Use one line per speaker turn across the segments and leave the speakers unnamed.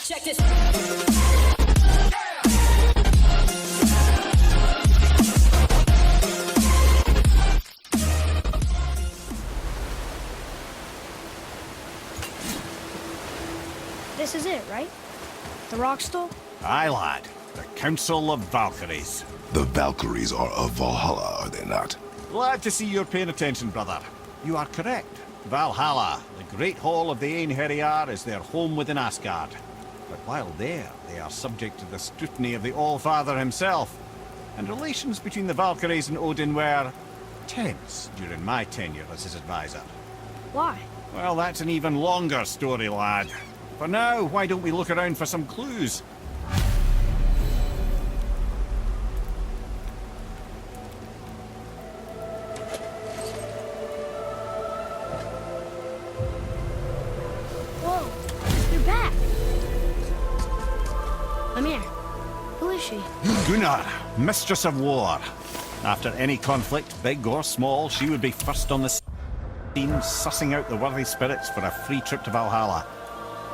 Check this.
This is it, right? The rock stool?
Aye, lad. The Council of Valkyries.
The Valkyries are of Valhalla, are they not?
Glad to see you're paying attention, brother. You are correct. Valhalla, the great hall of the Einherjar, is their home within Asgard. But while there, they are subject to the scrutiny of the All-Father himself. And relations between the Valkyries and Odin were tense during my tenure as his advisor.
Why?
Well, that's an even longer story, lad. For now, why don't we look around for some clues?
Whoa, you're back. Amir, who is she?
Gunnar, Mistress of War. After any conflict, big or small, she would be first on the scene, sussing out the worthy spirits for a free trip to Valhalla.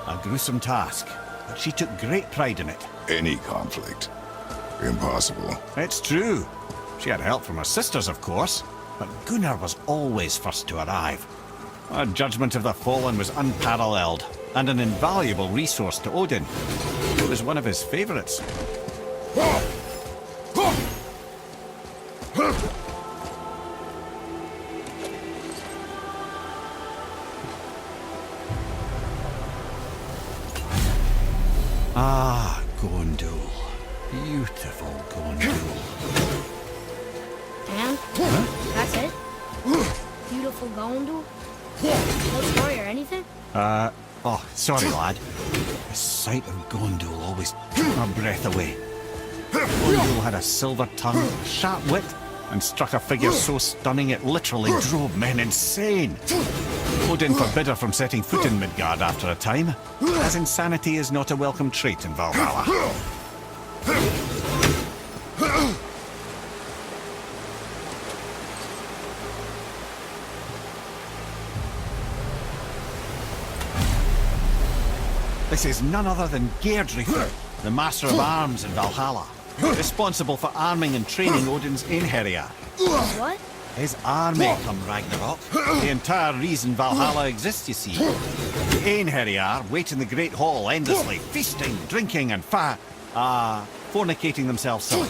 A gruesome task, but she took great pride in it.
Any conflict. Impossible.
It's true. She had help from her sisters, of course, but Gunnar was always first to arrive. Her judgment of the fallen was unparalleled, and an invaluable resource to Odin. It was one of his favorites. Ah, Gondul. Beautiful Gondul.
And? That's it? Beautiful Gondul? No story or anything?
Oh, sorry, lad. The sight of Gondul always took my breath away. Gondul had a silver tongue, sharp wit, and struck a figure so stunning it literally drove men insane. Odin forbid her from setting foot in Midgard after a time, as insanity is not a welcome trait in Valhalla. This is none other than Geirdrithur, the Master of Arms in Valhalla, responsible for arming and training Odin's Einherjar.
What?
His army come Ragnarok. The entire reason Valhalla exists, you see. The Einherjar wait in the Great Hall endlessly, feasting, drinking, and fornicating themselves silly.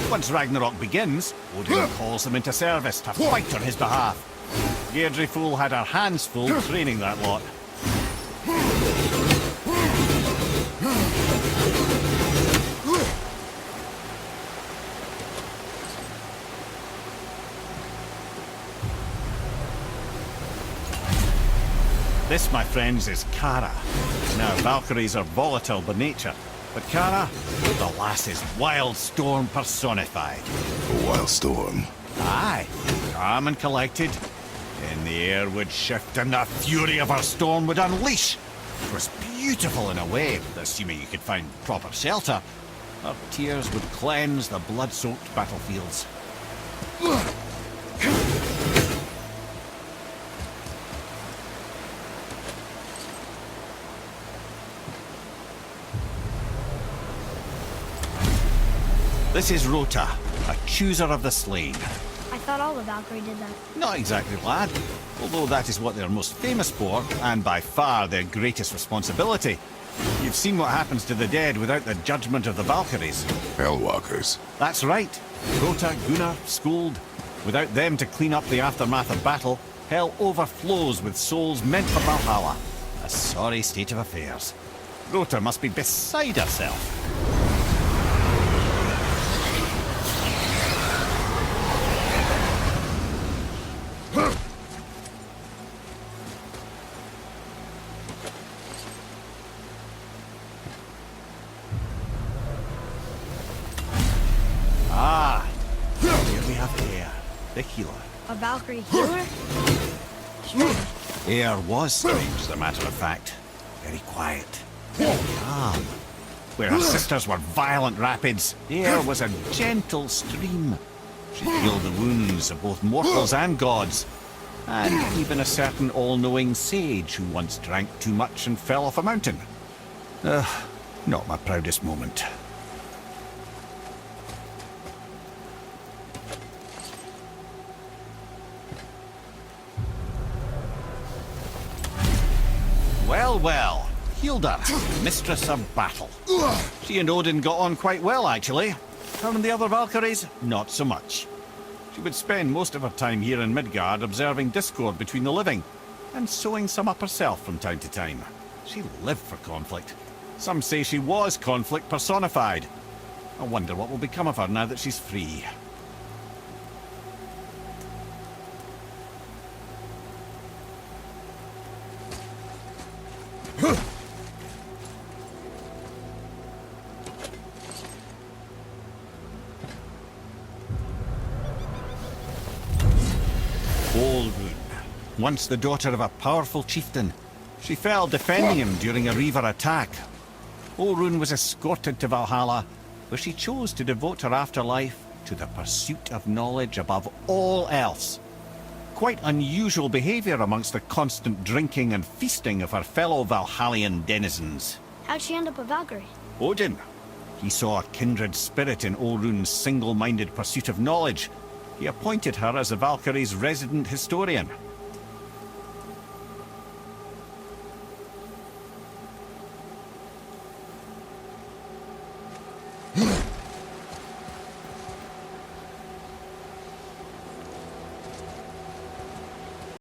Once Ragnarok begins, Odin calls them into service to fight on his behalf. Geirdrithur had her hands full training that lot. This, my friends, is Kara. Now, Valkyries are volatile by nature, but Kara, the lass is Wild Storm personified.
A wild storm.
Aye, calm and collected. And the air would shift and the fury of her storm would unleash. It was beautiful in a way, assuming you could find proper shelter. Her tears would cleanse the blood-soaked battlefields. This is Rota, a chooser of the slain.
I thought all the Valkyrie did that.
Not exactly, lad. Although that is what they're most famous for, and by far their greatest responsibility. You've seen what happens to the dead without the judgment of the Valkyries.
Hellwalkers.
That's right. Rota, Gunnar, Skuld. Without them to clean up the aftermath of battle, hell overflows with souls meant for Valhalla. A sorry state of affairs. Rota must be beside herself. Ah, here we have Air, the healer.
A Valkyrie healer? Strange.
Air was strange, as a matter of fact. Very quiet, very calm. Where her sisters were violent rapids, Air was a gentle stream. She healed the wounds of both mortals and gods. And even a certain all-knowing sage who once drank too much and fell off a mountain. Not my proudest moment. Well, well. Hilda, mistress of battle. She and Odin got on quite well, actually. Her and the other Valkyries, not so much. She would spend most of her time here in Midgard observing discord between the living, and sewing some up herself from time to time. She lived for conflict. Some say she was conflict personified. I wonder what will become of her now that she's free. Olrun, once the daughter of a powerful chieftain. She fell defending him during a Reaver attack. Olrun was escorted to Valhalla, where she chose to devote her afterlife to the pursuit of knowledge above all else. Quite unusual behaviour amongst the constant drinking and feasting of her fellow Valhallian denizens.
How'd she end up a Valkyrie?
Odin. He saw a kindred spirit in Olrun's single-minded pursuit of knowledge. He appointed her as the Valkyrie's resident historian.